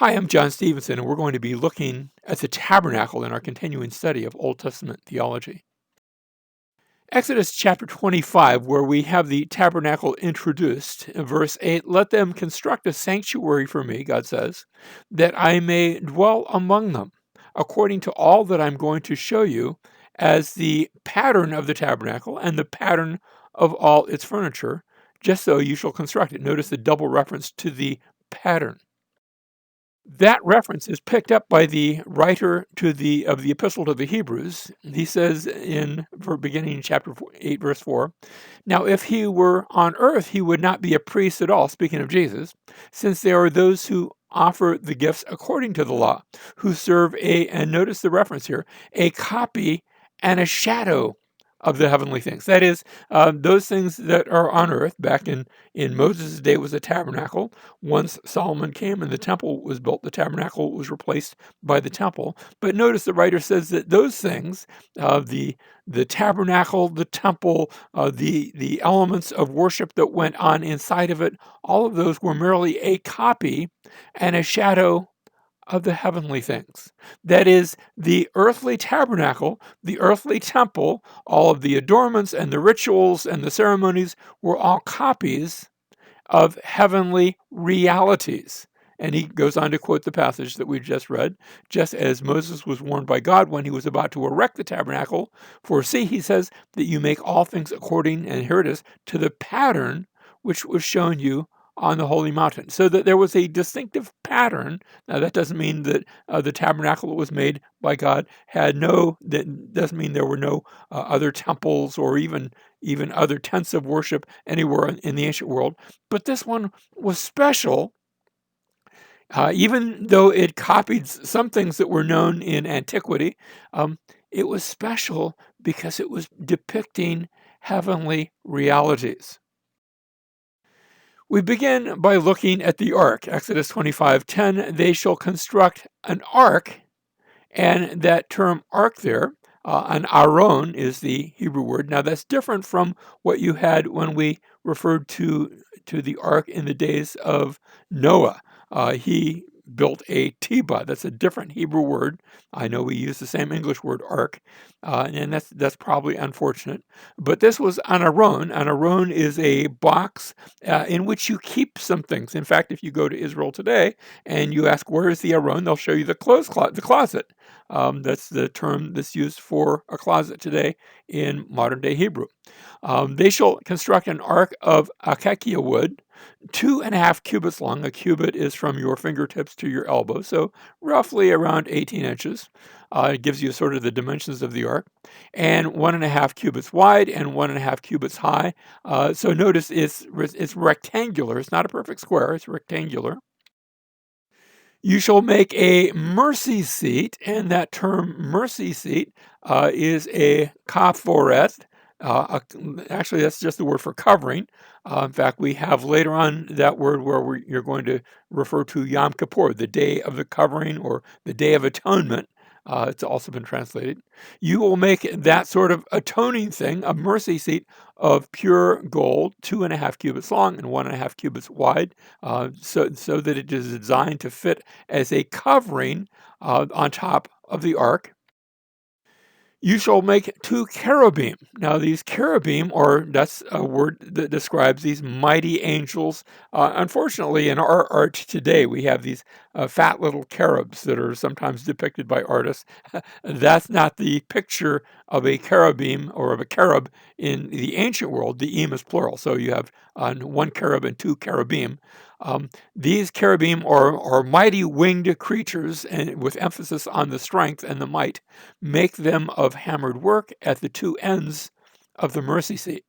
Hi, I'm John Stevenson, and we're going to be looking at the tabernacle in our continuing study of Old Testament theology. Exodus chapter 25, where we have the tabernacle introduced, in verse 8, let them construct a sanctuary for me, God says, that I may dwell among them, according to all that I'm going to show you as the pattern of the tabernacle and the pattern of all its furniture, just so you shall construct it. Notice the double reference to the pattern. That reference is picked up by the writer of the Epistle to the Hebrews. He says beginning in chapter 8, verse 4, now if he were on earth, he would not be a priest at all, speaking of Jesus, since there are those who offer the gifts according to the law, who serve and notice the reference here, a copy and a shadow of the heavenly things. That is, those things that are on earth. Back in Moses' day was a tabernacle. Once Solomon came and the temple was built, the tabernacle was replaced by the temple. But notice the writer says that those things, the tabernacle, the temple, the elements of worship that went on inside of it, all of those were merely a copy and a shadow of the heavenly things. That is, the earthly tabernacle, the earthly temple, all of the adornments and the rituals and the ceremonies were all copies of heavenly realities. And he goes on to quote the passage that we just read, just as Moses was warned by God when he was about to erect the tabernacle. For see, he says, that you make all things according, and here it is, to the pattern which was shown you on the holy mountain. So that there was a distinctive pattern. Now that doesn't mean that the tabernacle that was made by God that doesn't mean there were no other temples or even other tents of worship anywhere in the ancient world. But this one was special, even though it copied some things that were known in antiquity. It was special because it was depicting heavenly realities. We begin by looking at the ark. Exodus 25:10, they shall construct an ark, and that term ark there, an aron is the Hebrew word. Now that's different from what you had when we referred to the ark in the days of Noah. He built a teba. That's a different Hebrew word. I know we use the same English word ark, and that's probably unfortunate. But this was an aron. An aron is a box in which you keep some things. In fact, if you go to Israel today and you ask where is the aron, they'll show you the closet. That's the term that's used for a closet today in modern day Hebrew. They shall construct an ark of acacia wood, 2.5 cubits long. A cubit is from your fingertips to your elbow, so roughly around 18 inches. It gives you sort of the dimensions of the ark, and 1.5 cubits wide and 1.5 cubits high. So notice it's rectangular. It's not a perfect square. It's rectangular. You shall make a mercy seat, and that term mercy seat is a kaphoret. Actually, that's just the word for covering. In fact, we have later on that word where you're going to refer to Yom Kippur, the day of the covering or the day of atonement. It's also been translated. You will make that sort of atoning thing, a mercy seat of pure gold, 2.5 cubits long and 1.5 cubits wide, so that it is designed to fit as a covering on top of the ark. You shall make 2 cherubim. Now, these cherubim, that's a word that describes these mighty angels. Unfortunately, in our art today, we have these fat little cherubs that are sometimes depicted by artists. That's not the picture of a cherubim or of a cherub in the ancient world. The im is plural, so you have 1 cherub and 2 cherubim. These cherubim are mighty winged creatures, and with emphasis on the strength and the might. Make them of hammered work at the 2 ends of the mercy seat.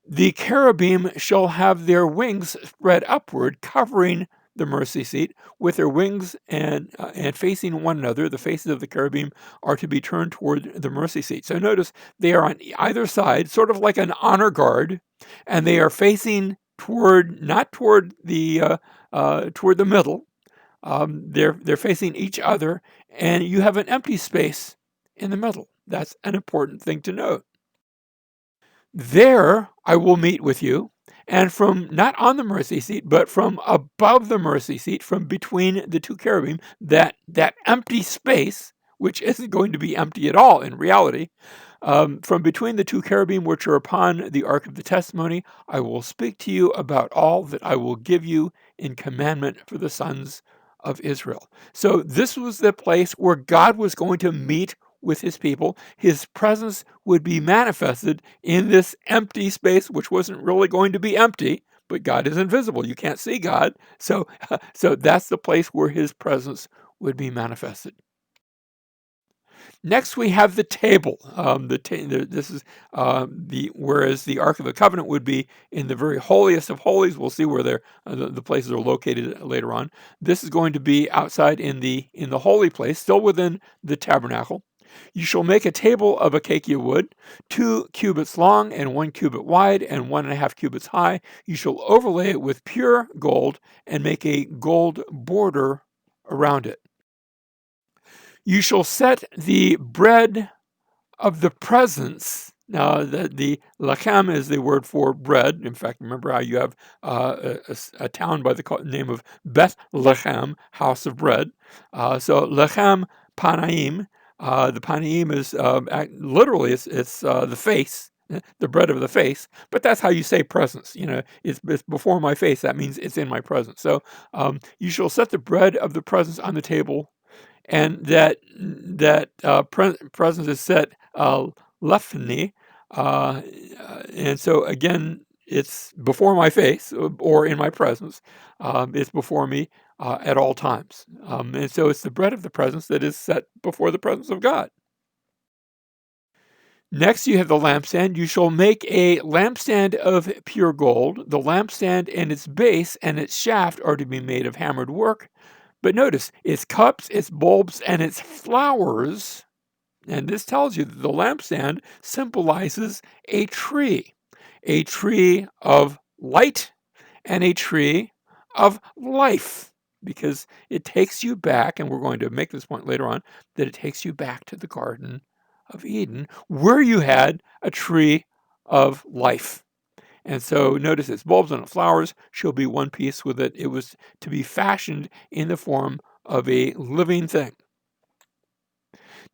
The cherubim shall have their wings spread upward, covering the mercy seat with their wings and facing one another. The faces of the cherubim are to be turned toward the mercy seat. So notice they are on either side, sort of like an honor guard, and they are facing not toward the middle. They're facing each other, and you have an empty space in the middle. That's an important thing to note. There I will meet with you, And from not on the mercy seat, but from above the mercy seat, from between the two cherubim, that empty space, which isn't going to be empty at all in reality, from between the two cherubim which are upon the ark of the testimony, I will speak to you about all that I will give you in commandment for the sons of Israel. So this was the place where God was going to meet with his people. His presence would be manifested in this empty space, which wasn't really going to be empty, but God is invisible. You can't see God. So that's the place where his presence would be manifested. Next, we have the table. This is whereas the Ark of the Covenant would be in the very holiest of holies. We'll see where the places are located later on. This is going to be outside in the holy place, still within the tabernacle. You shall make a table of acacia wood, 2 cubits long and 1 cubit wide and 1.5 cubits high. You shall overlay it with pure gold and make a gold border around it. You shall set the bread of the presence. Now, the lachem is the word for bread. In fact, remember how you have a town by the name of Beth Lechem, house of bread. So lechem panaim. The panaim is literally it's the face, the bread of the face. But that's how you say presence. It's before my face. That means it's in my presence. So you shall set the bread of the presence on the table, and that presence is set lefni, and so again, it's before my face or in my presence. It's before me at all times, and so it's the bread of the presence that is set before the presence of God. Next, you have the lampstand. You shall make a lampstand of pure gold. The lampstand and its base and its shaft are to be made of hammered work. But notice, its cups, its bulbs, and its flowers, and this tells you that the lampstand symbolizes a tree of light and a tree of life, because it takes you back, and we're going to make this point later on, that it takes you back to the Garden of Eden, where you had a tree of life. And so notice its bulbs and its flowers shall be one piece with it. It was to be fashioned in the form of a living thing.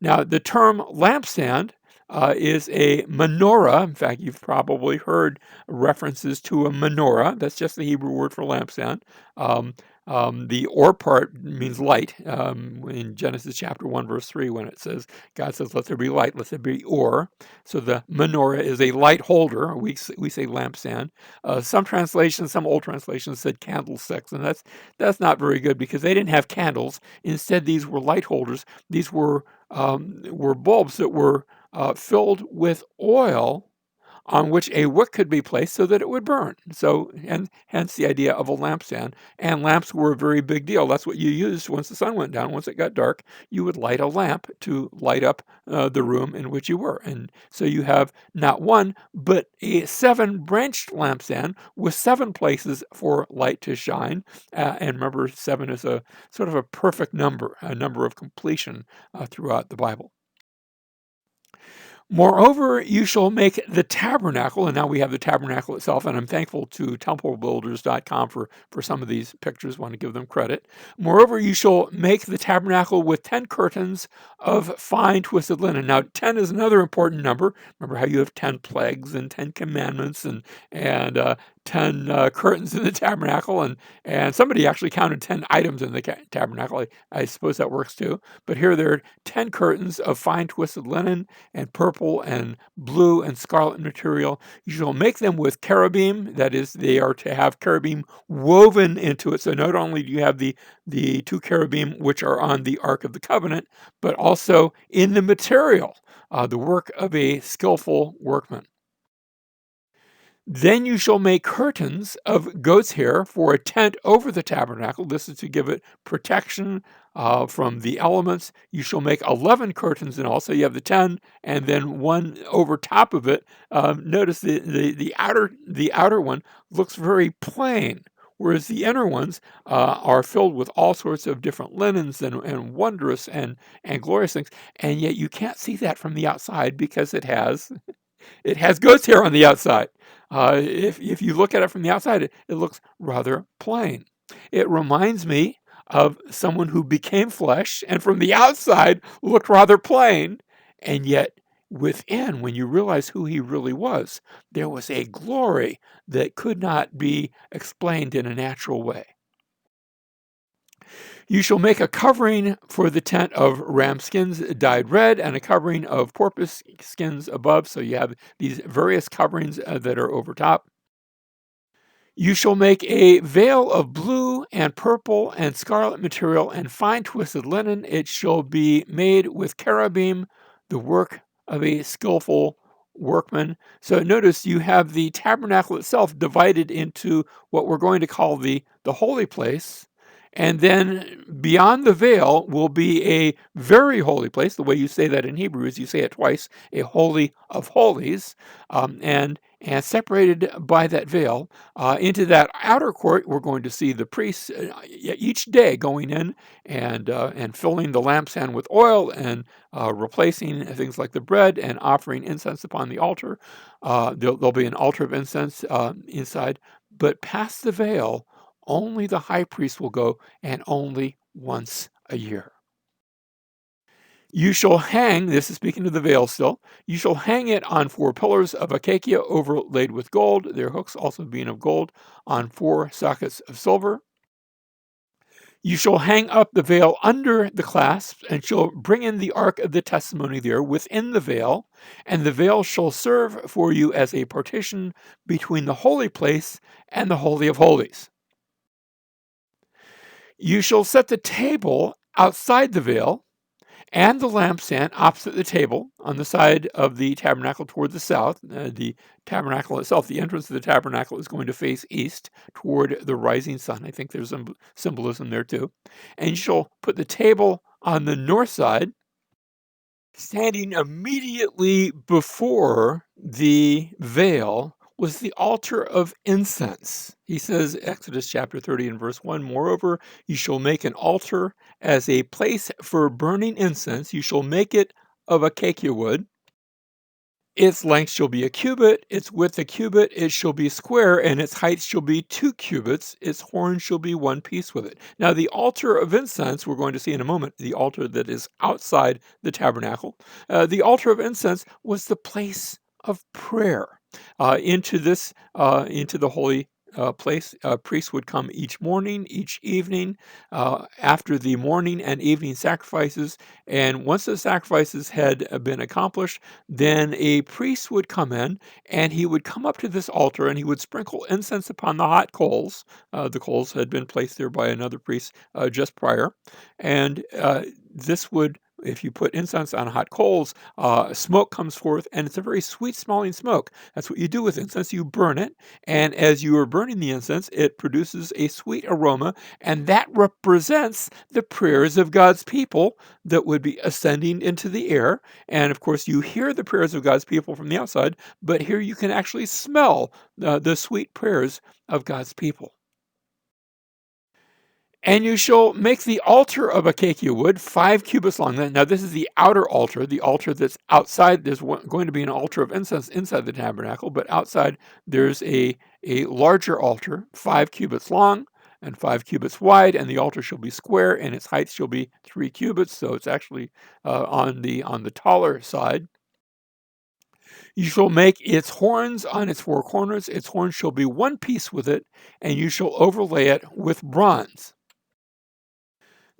Now, the term lampstand is a menorah. In fact, you've probably heard references to a menorah. That's just the Hebrew word for lampstand. The or part means light. In Genesis chapter 1, verse 3, when it says, God says, let there be light, let there be or. So the menorah is a light holder. We say lampstand. Some translations, some old translations said candlesticks, and that's not very good because they didn't have candles. Instead, these were light holders. These were bulbs that were filled with oil on which a wick could be placed so that it would burn. So, and hence the idea of a lampstand. And lamps were a very big deal. That's what you used once the sun went down. Once it got dark, you would light a lamp to light up the room in which you were. And so you have not one, but a 7-branched lampstand with 7 places for light to shine. And remember, 7 is a sort of a perfect number, a number of completion throughout the Bible. Moreover, you shall make the tabernacle, and now we have the tabernacle itself, and I'm thankful to templebuilders.com for some of these pictures, want to give them credit. Moreover, you shall make the tabernacle with 10 curtains of fine twisted linen. Now, 10 is another important number. Remember how you have 10 plagues and 10 commandments and 10 curtains in the tabernacle, and somebody actually counted 10 items in the tabernacle. I suppose that works too. But here there are 10 curtains of fine twisted linen and purple and blue and scarlet material. You shall make them with cherubim. That is, they are to have cherubim woven into it. So not only do you have the 2 cherubim which are on the Ark of the Covenant, but also in the material, the work of a skillful workman. Then you shall make curtains of goat's hair for a tent over the tabernacle. This is to give it protection from the elements. You shall make 11 curtains in all. So you have the 10 and then one over top of it. Notice the outer one looks very plain, whereas the inner ones are filled with all sorts of different linens and wondrous and glorious things. And yet you can't see that from the outside because it has goat's hair on the outside. If you look at it from the outside, it looks rather plain. It reminds me of someone who became flesh and from the outside looked rather plain, and yet within, when you realize who he really was, there was a glory that could not be explained in a natural way. You shall make a covering for the tent of ram skins dyed red, and a covering of porpoise skins above. So you have these various coverings that are over top. You shall make a veil of blue and purple and scarlet material and fine twisted linen. It shall be made with cherubim, the work of a skillful workman. So notice you have the tabernacle itself divided into what we're going to call the holy place. And then beyond the veil will be a very holy place. The way you say that in Hebrew is you say it twice, a holy of holies, and separated by that veil. Into that outer court, we're going to see the priests each day going in and filling the lampstand with oil and replacing things like the bread and offering incense upon the altar. There'll be an altar of incense inside, but past the veil, only the high priest will go, and only once a year. You shall hang, this is speaking of the veil still, you shall hang it on 4 pillars of acacia overlaid with gold, their hooks also being of gold, on 4 sockets of silver. You shall hang up the veil under the clasps, and shall bring in the ark of the testimony there within the veil, and the veil shall serve for you as a partition between the holy place and the holy of holies. You shall set the table outside the veil, and the lampstand opposite the table on the side of the tabernacle toward the south. The tabernacle itself, the entrance of the tabernacle is going to face east toward the rising sun. I think there's some symbolism there too. And you shall put the table on the north side, standing immediately before the veil was the altar of incense. He says, Exodus chapter 30 and verse 1, moreover, you shall make an altar as a place for burning incense. You shall make it of acacia wood. Its length shall be a cubit, its width a cubit, it shall be square, and its height shall be 2 cubits, its horn shall be one piece with it. Now, the altar of incense, we're going to see in a moment, the altar that is outside the tabernacle. The altar of incense was the place of prayer. Into the holy place, priests would come each morning, each evening, after the morning and evening sacrifices. And once the sacrifices had been accomplished, then a priest would come in and he would come up to this altar and he would sprinkle incense upon the hot coals. The coals had been placed there by another priest just prior. And this would, if you put incense on hot coals, smoke comes forth, and it's a very sweet smelling smoke. That's what you do with incense. You burn it, and as you are burning the incense, it produces a sweet aroma, and that represents the prayers of God's people that would be ascending into the air. And of course, you hear the prayers of God's people from the outside, but here you can actually smell the sweet prayers of God's people. And you shall make the altar of acacia wood 5 cubits long. Now, this is the outer altar, the altar that's outside. There's going to be an altar of incense inside the tabernacle, but outside there's a larger altar, 5 cubits long and 5 cubits wide, and the altar shall be square, and its height shall be 3 cubits. So it's actually on the taller side. You shall make its horns on its 4 corners. Its horns shall be one piece with it, and you shall overlay it with bronze.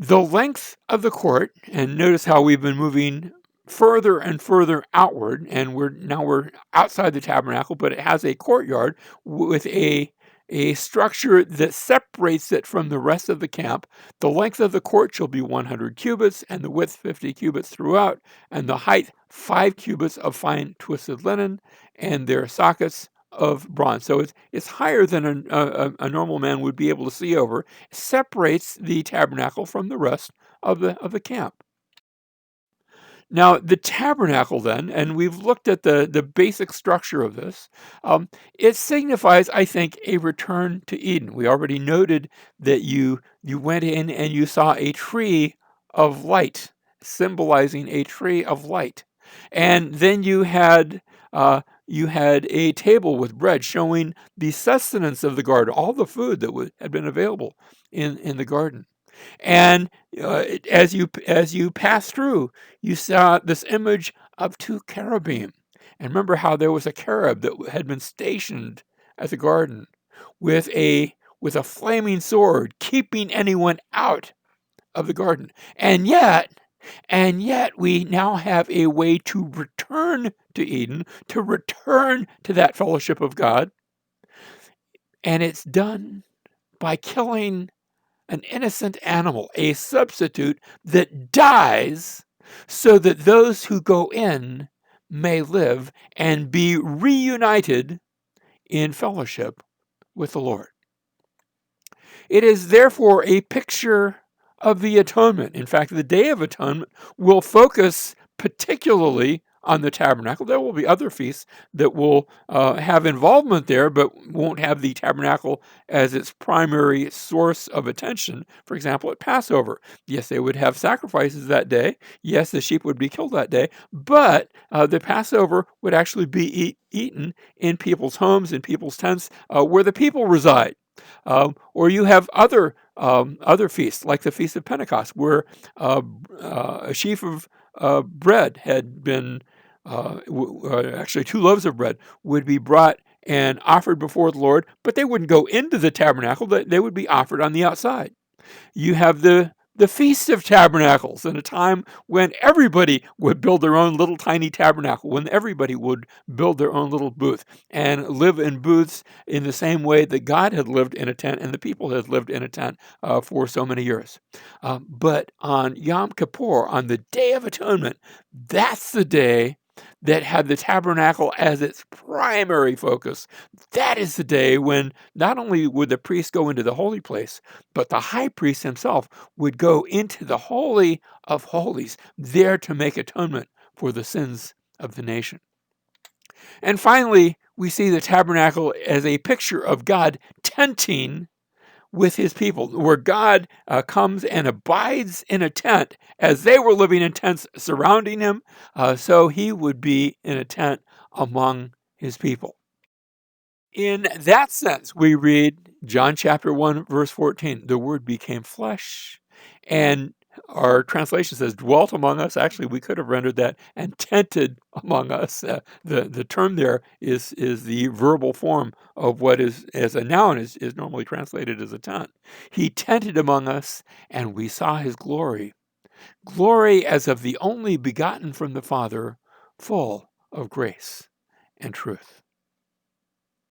The length of the court, and notice how we've been moving further and further outward, and we're outside the tabernacle, but it has a courtyard with a structure that separates it from the rest of the camp. The length of the court shall be 100 cubits, and the width 50 cubits throughout, and the height 5 cubits of fine twisted linen, and their sockets of bronze. So it's higher than a normal man would be able to see over. Separates the tabernacle from the rest of the camp. Now, the tabernacle then, and we've looked at the basic structure of this, it signifies, I think, a return to Eden. We already noted that you went in and you saw a tree of light, symbolizing a tree of light. And then you had you had a table with bread showing the sustenance of the garden, all the food that had been available in the garden. And as you pass through, you saw this image of two cherubim. And remember how there was a cherub that had been stationed at the garden with a flaming sword, keeping anyone out of the garden. And yet we now have a way to return to Eden, to return to that fellowship of God. And it's done by killing an innocent animal, a substitute that dies so that those who go in may live and be reunited in fellowship with the Lord. It is therefore a picture of the atonement. In fact, the Day of Atonement will focus particularly on the tabernacle. There will be other feasts that will have involvement there, but won't have the tabernacle as its primary source of attention. For example, at Passover, yes, they would have sacrifices that day. Yes, the sheep would be killed that day, but the Passover would actually be eaten in people's homes, in people's tents, where the people reside. Or you have other feasts, like the Feast of Pentecost, where a sheaf of bread had been, actually 2 loaves of bread would be brought and offered before the Lord, but they wouldn't go into the tabernacle, they would be offered on the outside. You have the Feast of Tabernacles, in a time when everybody would build their own little tiny tabernacle, when everybody would build their own little booth and live in booths in the same way that God had lived in a tent and the people had lived in a tent for so many years. But on Yom Kippur, on the Day of Atonement, that's the day that had the tabernacle as its primary focus. That is the day when not only would the priest go into the holy place, but the high priest himself would go into the Holy of Holies, there to make atonement for the sins of the nation. And finally, we see the tabernacle as a picture of God tenting with his people, where God comes and abides in a tent. As they were living in tents surrounding him, so he would be in a tent among his people. In that sense, we read John chapter 1, verse 14, the Word became flesh, and our translation says dwelt among us. Actually, we could have rendered that and tented among us. The term there is the verbal form of what is, as a noun, is normally translated as a tent. He tented among us, and we saw his glory. Glory as of the only begotten from the Father, full of grace and truth.